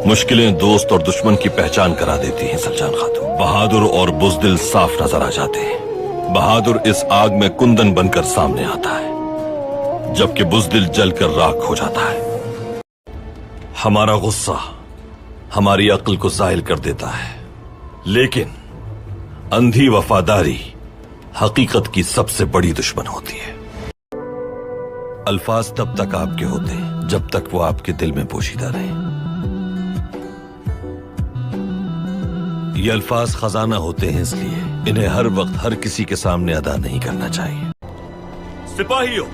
मुश्किलें दोस्त और दुश्मन की पहचान करा देती हैं सलजान खातून। बहादुर और बुज़दिल साफ नजर आ जाते हैं। बहादुर इस आग में कुंदन बनकर सामने आता है, जबकि बुज़दिल जलकर राख हो जाता है। हमारा गुस्सा हमारी अक्ल को ज़ाहिल कर देता है, लेकिन अंधी वफादारी हकीकत की सबसे बड़ी दुश्मन होती है। अल्फाज तब तक आपके होते हैं जब तक वो आपके दिल में पोशीदा रहे। ये अल्फाज खजाना होते हैं, इसलिए इन्हें हर वक्त हर किसी के सामने अदा नहीं करना चाहिए। सिपाहियों,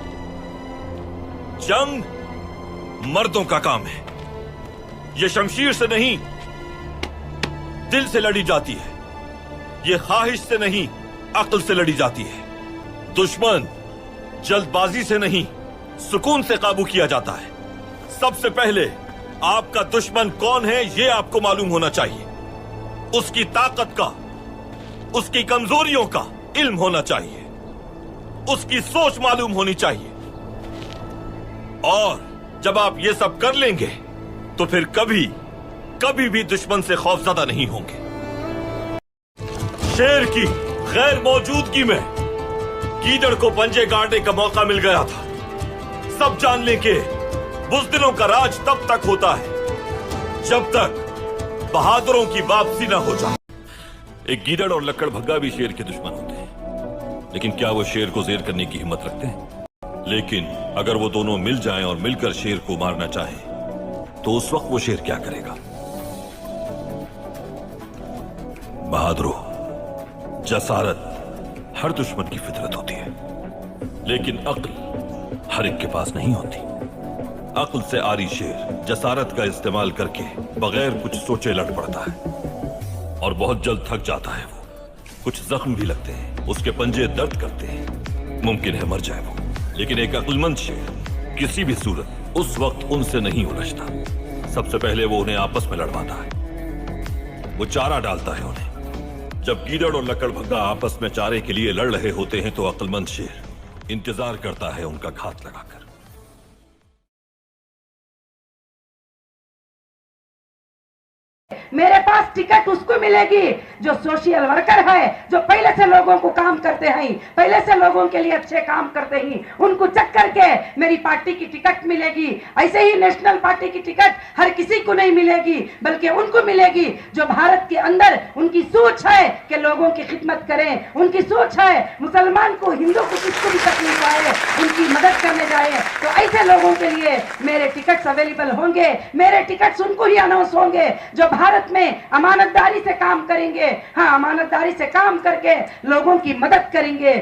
जंग मर्दों का काम है। ये शमशीर से नहीं, दिल से लड़ी जाती है। ये ख्वाहिश से नहीं, अक्ल से लड़ी जाती है। दुश्मन जल्दबाजी से नहीं, सुकून से काबू किया जाता है। सबसे पहले आपका दुश्मन कौन है, यह आपको मालूम होना चाहिए। उसकी ताकत का, उसकी कमजोरियों का इल्म होना चाहिए। उसकी सोच मालूम होनी चाहिए। और जब आप ये सब कर लेंगे तो फिर कभी भी दुश्मन से खौफजदा नहीं होंगे। शेर की गैर मौजूदगी में गीदड़ को पंजे गाड़ने का मौका मिल गया था। सब जान लें कि बुज़दिलों का राज तब तक होता है जब तक बहादुरों की वापसी ना हो जाए। एक गीदड़ और लकड़भग्गा भी शेर के दुश्मन होते हैं, लेकिन क्या वो शेर को ज़ेर करने की हिम्मत रखते हैं? लेकिन अगर वो दोनों मिल जाएं और मिलकर शेर को मारना चाहें, तो उस वक्त वो शेर क्या करेगा? बहादुरों, जसारत हर दुश्मन की फितरत होती है, लेकिन अक्ल हर एक के पास नहीं होती। अक्ल से आरी शेर जसारत का इस्तेमाल करके बगैर कुछ सोचे लड़ पड़ता है और बहुत जल्द थक जाता है। वो कुछ जख्म भी लगते हैं, उसके पंजे दर्द करते हैं, मुमकिन है मर जाए वो। लेकिन एक अक्लमंद शेर किसी भी सूरत उस वक्त उनसे नहीं उलझता। सबसे पहले वो उन्हें आपस में लड़वाता है, वो चारा डालता है उन्हें। जब गीदड़ और लकड़भग्गा आपस में चारे के लिए लड़ रहे होते हैं तो अक्लमंद शेर इंतजार करता है उनका घात लगाकर। मेरे पास टिकट उसको मिलेगी जो सोशल वर्कर है, जो पहले से लोगों को काम करते हैं, पहले से लोगों के लिए अच्छे काम करते हैं। उनको चेक करके मेरी पार्टी की टिकट मिलेगी। ऐसे ही नेशनल पार्टी की टिकट हर किसी को नहीं मिलेगी, बल्कि उनको मिलेगी जो भारत के अंदर उनकी सोच है कि लोगों की खिदमत करें। उनकी सोच है मुसलमान को, हिंदू को, किसको भी तकलीफ आए उनकी मदद करने जाए। तो ऐसे लोगों के लिए मेरे टिकट्स अवेलेबल होंगे। मेरे टिकट्स उनको ही अनाउंस होंगे जो भारत में अमानतदारी से काम करेंगे। हाँ, अमानतदारी से काम करके लोगों की मदद करेंगे।